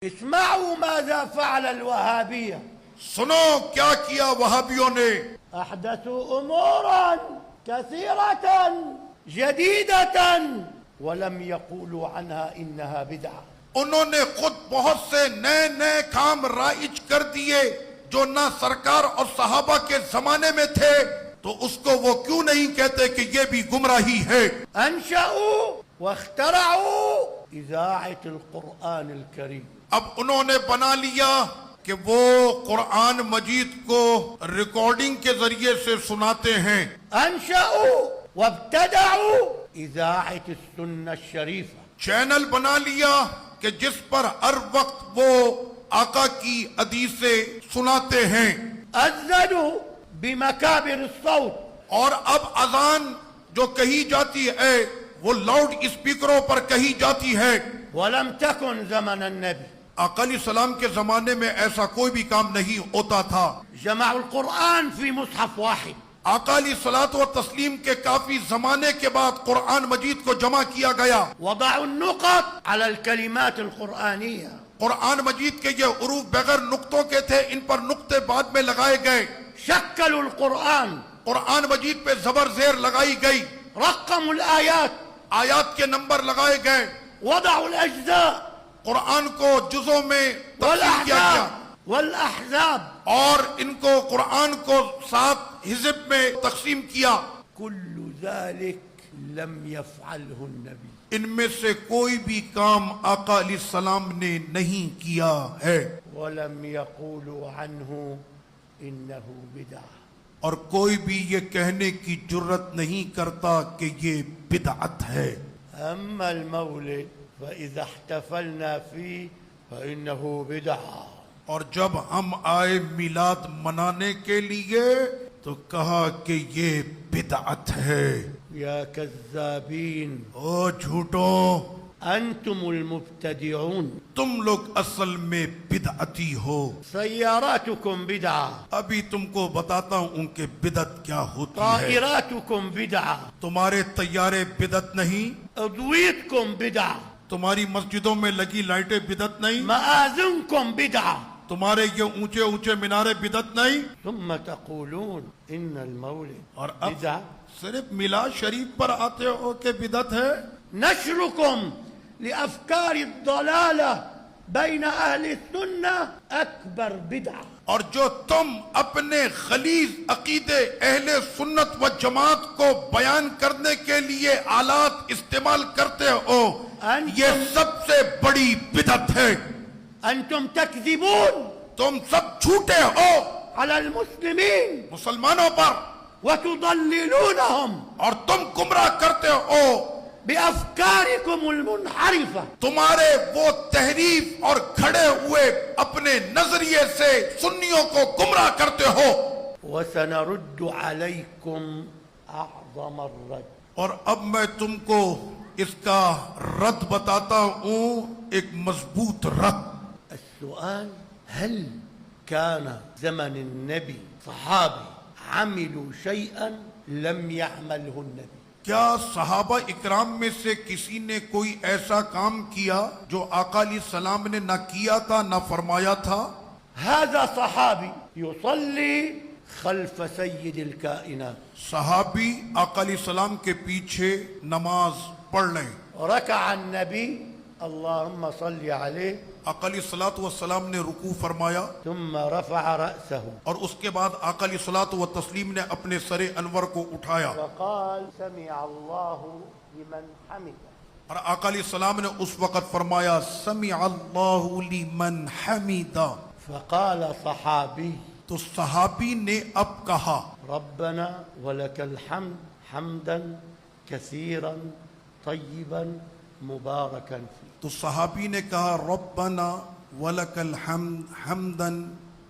اسمعوا ماذا فعل الوهابية. سنو کیا کیا وہابیوں نے. أحدثوا أمورا كثيرة جديدة ولم يقولوا عنها إنها بدعة. انہوں نے خود بہت سے نئے نئے کام رائج کر دیے جو نہ سرکار اور صحابہ کے زمانے میں تھے، تو اس کو وہ کیوں نہیں کہتے کہ یہ بھی گمراہی ہے. أنشأوا واخترعوا إذاعة القرآن الكريم. اب انہوں نے بنا لیا کہ وہ قرآن مجید کو ریکارڈنگ کے ذریعے سے سناتے ہیں. أنشأوا وابتدعوا إذاعة السنة الشريفة. چینل بنا لیا کہ جس پر ہر وقت وہ آقا کی حدیثیں سناتے ہیں. أذنوا بمكابر الصوت. اور اب اذان جو کہی جاتی ہے وہ لاؤڈ اسپیکروں پر کہی جاتی ہے. ولم تكن زمن النبي. آقا علیہ السلام کے زمانے میں ایسا کوئی بھی کام نہیں ہوتا تھا. جمعوا القرآن في مصحف واحد. آقا علیہ الصلوۃ والتسلیم کے کافی زمانے کے بعد قرآن مجید کو جمع کیا گیا. وضعوا النقط على الكلمات القرآنية. قرآن مجید کے یہ حروف بغیر نقطوں کے تھے، ان پر نقطے بعد میں لگائے گئے. شكلوا القرآن. قرآن مجید پہ زبر زیر لگائی گئی. رقموا الآيات. آیات کے نمبر لگائے گئے. وضعوا الأجزاء قرآن کو جزوں میں تقسیم کیا گیا والأحزاب. اور ان کو قرآن کو 7 حزب میں تقسیم کیا. كل ذلك لم يفعله النبي. ان میں سے کوئی بھی کام آقا علیہ السلام نے نہیں کیا ہے. ولم يقولوا عنه إنه بدعة. اور کوئی بھی یہ کہنے کی جرت نہیں کرتا کہ یہ بدعت ہے. أما المولد فإذا احتفلنا فيه فإنه بدعة. اور جب ہم آئے میلاد منانے کے لیے تو کہا کہ یہ بدعت ہے. يا كذابين او جھوٹو، أنتم المبتدعون. تم لوگ اصل میں بدعتی ہو. سياراتكم بدعة. ابھی تم کو بتاتا ہوں کہ بدعت کیا ہوتی ہے. طائراتكم بدعة. تمہارے طیارے بدعت نہیں، أضويتكم بدعة. تمہاری مسجدوں میں لگی لائٹیں بدعت نہیں، مآذنكم بدعة. تمہارے یہ اونچے اونچے مینارے بدعت نہیں. ثم تقولون إن المولد اور اب بدعة. صرف میلاد شریف پر آتے ہو کہ بدعت ہے. نشركم لأفكار الضلالة بين أهل السنة أكبر بدعة. اور جو تم اپنے غلیظ عقیدے اہل سنت و جماعت کو بیان کرنے کے لیے آلات استعمال کرتے ہو، یہ سب سے بڑی بدعت ہے. أنتم تكذبون تم سب جھوٹے ہو على المسلمين مسلمانوں پر، وتضللونهم اور تم گمراہ کرتے ہو بأفكاركم المنحرفة. تمہارے وہ تحریف اور کھڑے ہوئے اپنے نظریے سے سنیوں کو گمراہ کرتے ہو. وسنرد عليكم أعظم الرد. اور اب میں تم کو اس کا رد بتاتا ہوں، ایک مضبوط رد. السؤال: هل كان زمن النبي صحابي عملوا شيئا لم يعمله النبي؟ کیا صحابہ اکرام میں سے کسی نے کوئی ایسا کام کیا جو آقا علیہ السلام نے نہ کیا تھا نہ فرمایا تھا؟ هذا صحابي يصلي خلف سيد الكائنات. صحابی آقا علیہ السلام کے پیچھے نماز پڑھ لیں. ركع النبي اللهم صل عليه. آقا علیہ الصلوۃ والسلام نے رکوع فرمایا، ثم رفع رأسه اور اس کے بعد آقا علیہ الصلوۃ والتسلیم نے اپنے سر انور کو اٹھایا، وقال سمع الله لمن حمده. اور آقا علیہ السلام نے اس وقت فرمایا سمع اللہ لمن حمدا. فقال صحابي تو صحابی نے اب کہا ربنا ولك الحمد حمدا كثيرا طيبا مباركا فيه. تو صحابی نے کہا ربنا ولک الحمد حمدا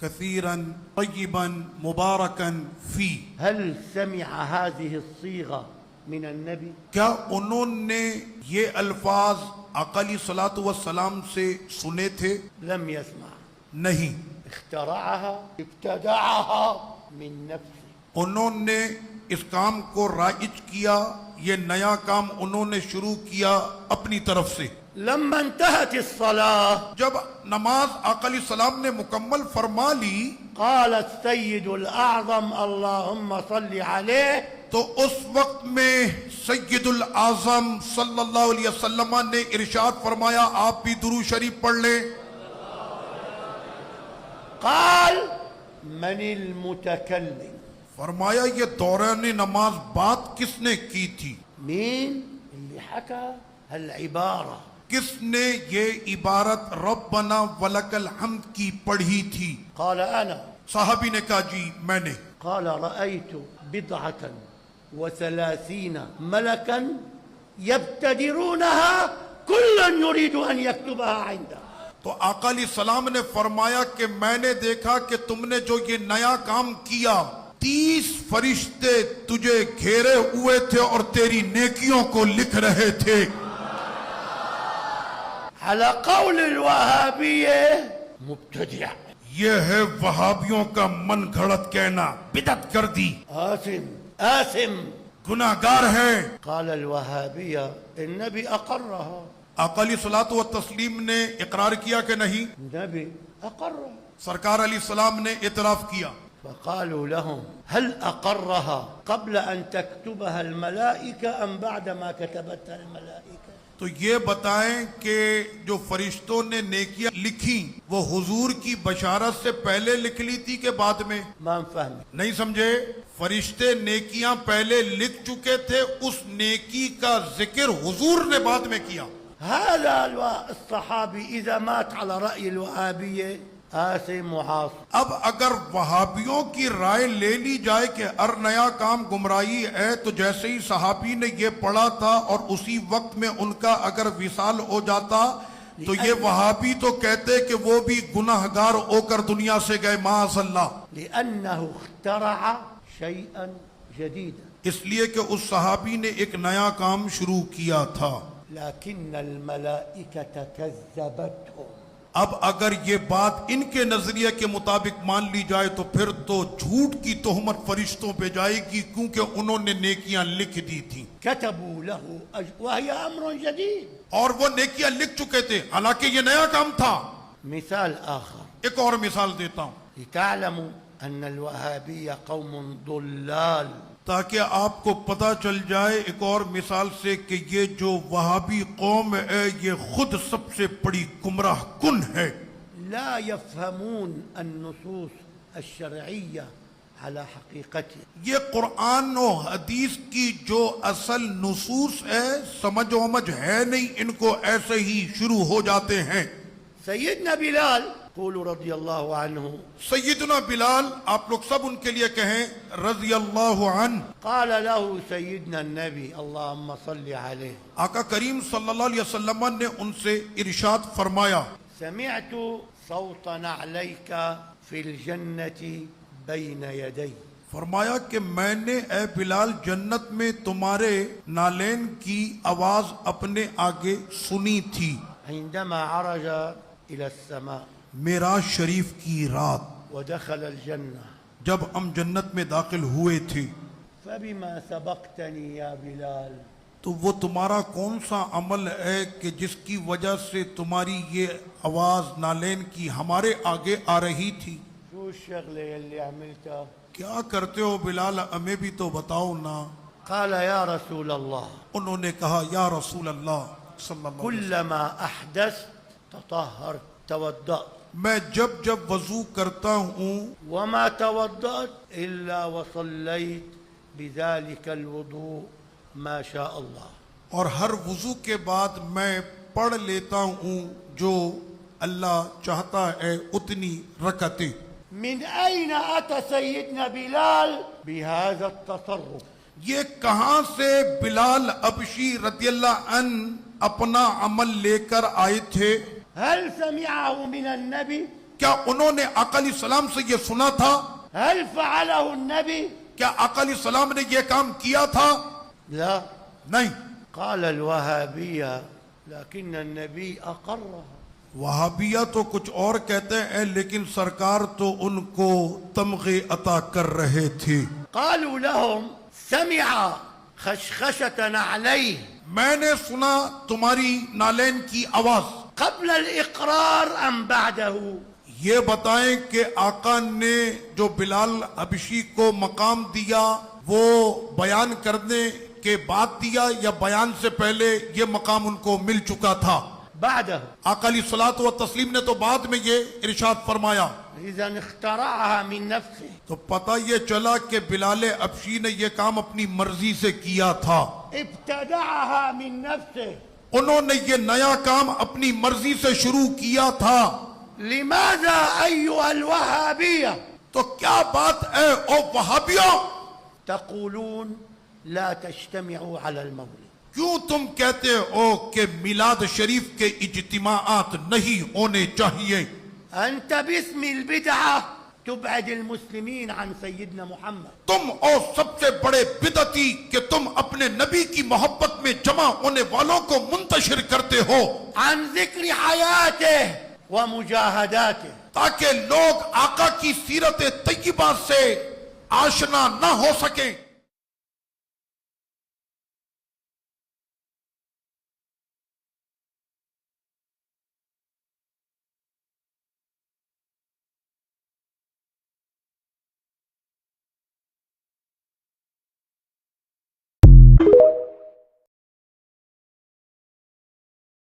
کثیرا طیبا مبارکا فی. هل سمع هذه الصيغة من النبي؟ کیا انہوں نے یہ الفاظ آقا علیہ الصلوۃ والسلام سے سنے تھے؟ لم يسمع. نہیں. اخترعها ابتدعها من نفسه. انہوں نے اس کام کو رائج کیا، یہ نیا کام انہوں نے شروع کیا اپنی طرف سے. لما انتهت الصلاة جب نماز آقا علیہ السلام نے مکمل فرما لی قال السيد الأعظم اللهم صل عليه تو اس وقت میں سید الاعظم صلی اللہ علیہ وسلم نے ارشاد فرمایا آپ بھی درود شریف پڑھ لیں. قال من المتكلم فرمایا یہ دوران نماز بات کس نے کی تھی؟ مين اللي حكى هالعبارة؟ کس نے یہ عبارت ربنا ولک الحمد کی پڑھی تھی؟ قال أنا. صحابی نے کہا جی میں نے. قال رأيت 37 ملكا يبتدرونها كل يريد أن يكتبها عنده. تو آقا علیہ السلام نے فرمایا کہ میں نے دیکھا کہ تم نے جو یہ نیا کام کیا 30 فرشتے تجھے گھیرے ہوئے تھے اور تیری نیکیوں کو لکھ رہے تھے. على قول الوهابية مبتدع. یہ ہے وہابیوں کا من گھڑت کہنا، بدعت کر دی، آثم گناہگار ہے. قال الوهابية النبي أقرها. آقا علیہ الصلوۃ والتسلیم نے اقرار کیا کہ نہیں؟ النبي أقرها. سرکار علیہ السلام نے اعتراف کیا. فقالوا لهم هل أقرها قبل أن تكتبها الملائكة أم بعد ما كتبتها الملائكة؟ تو یہ بتائیں کہ جو فرشتوں نے نیکیاں لکھی وہ حضور کی بشارت سے پہلے لکھ لی تھی کہ بعد میں؟ ما فهم. نہیں سمجھے؟ فرشتے نیکیاں پہلے لکھ چکے تھے، اس نیکی کا ذکر حضور نے بعد میں کیا. هذا الصحابي إذا مات على رأي الوهابية آثم وعاصم. اب اگر وہابیوں کی رائے لے لی جائے کہ ہر نیا کام گمراہی ہے تو جیسے ہی صحابی نے یہ پڑھا تھا اور اسی وقت میں ان کا اگر وصال ہو جاتا تو یہ وہابی تو کہتے کہ وہ بھی گناہگار ہو کر دنیا سے گئے معاذ اللہ. لأنه اخترع شيئا جديدا. اس لیے کہ اس صحابی نے ایک نیا کام شروع کیا تھا. لكن الملائكة كذبتهم. اب اگر یہ بات ان کے نظریے کے مطابق مان لی جائے تو پھر تو جھوٹ کی تہمت فرشتوں پہ جائے گی کیونکہ انہوں نے نیکیاں لکھ دی تھیں. كتبوا له وهي أمر جديد. اور وہ نیکیاں لکھ چکے تھے حالانکہ یہ نیا کام تھا. مثال آخر ایک اور مثال دیتا ہوں لتعلموا أن الوهابية قوم ضلال. تاکہ آپ کو پتا چل جائے ایک اور مثال سے کہ یہ جو وہابی قوم ہے یہ خود سب سے بڑی گمراہ کن ہے. لا يفهمون النصوص الشرعية على حقيقتها. یہ قرآن و حدیث کی جو اصل نصوص ہے سمجھ ومجھ ہے نہیں، ان کو ایسے ہی شروع ہو جاتے ہیں. سيدنا بلال قولوا رضي الله عنه. سیدنا بلال آپ لوگ سب ان کے لیے کہیں رضی اللہ عنہ. قال له سيدنا النبي اللهم صل عليه. آقا کریم صلی اللہ علیہ وسلم نے ان سے ارشاد فرمایا سمعت صوتا عليك في الجنة بين يدي. فرمایا کہ میں نے اے بلال جنت میں تمہارے نالین کی آواز اپنے آگے سنی تھی. عندما عرج إلى السماء معراج شریف کی رات ودخل الجنة. جب ہم جنت میں داخل ہوئے تھے فبما سبقتني يا بلال. تو وہ تمہارا کون سا عمل ہے کہ جس کی وجہ سے تمہاری یہ آواز نالین کی ہمارے آگے آ رہی تھی؟ شو الشغلة اللي عملتها؟ کیا کرتے ہو بلال ہمیں بھی تو بتاؤ نا. قال يا رسول الله انہوں نے کہا یا رسول اللہ صلی اللہ علیہ وسلم كلما أحدثت تطهرت توضأت میں جب وضو کرتا ہوں وما توضأت إلا وصليت بذلك الوضوء ما شاء الله. اور ہر وضو کے بعد میں پڑھ لیتا ہوں جو اللہ چاہتا ہے اتنی رکعتیں. من أين أتى سيدنا بلال بهذا التصرف؟ یہ کہاں سے بلال حبشی رضی اللہ عنہ اپنا عمل لے کر آئے تھے؟ هل سمعه من النبي؟ کیا انہوں نے آقا علیہ السلام سے یہ سنا تھا؟ هل فعله النبي؟ کیا آقا علیہ السلام نے یہ کام کیا تھا؟ لا. نہیں. قال الوهابية لكن النبي أقرها. وہابیہ تو کچھ اور کہتے ہیں لیکن سرکار تو ان کو تمغے عطا کر رہے تھے. قالوا لهم سمع خشخشة عليه میں نے سنا تمہاری نالین کی آواز. قبل الإقرار أم بعده؟ یہ بتائیں کہ آقا نے جو بلال حبشی کو مقام دیا وہ بیان کرنے کے بعد دیا یا بیان سے پہلے یہ مقام ان کو مل چکا تھا؟ بعده. آقا علیہ الصلوۃ والتسلیم نے تو بعد میں یہ ارشاد فرمایا. إذا اخترعها من نفسه. تو پتہ یہ چلا کہ بلال حبشی نے یہ کام اپنی مرضی سے کیا تھا. ابتدعها من نفسه. انہوں نے یہ نیا کام اپنی مرضی سے شروع کیا تھا. لماذا أيها الوهابية تو کیا بات ہے او وہابیوں؟ تقولون لا تجتمعوا على المولد؟ کیوں تم کہتے ہو کہ میلاد شریف کے اجتماعات نہیں ہونے چاہیے؟ أنت باسم البدعة تبعد المسلمين عن سيدنا محمد. تم اور سب سے بڑے بدعتی کہ تم اپنے نبی کی محبت میں جمع ہونے والوں کو منتشر کرتے ہو عن ذكر حياته ومجاهداته، تاکہ لوگ آقا کی سیرت طیبہ سے آشنا نہ ہو سکیں.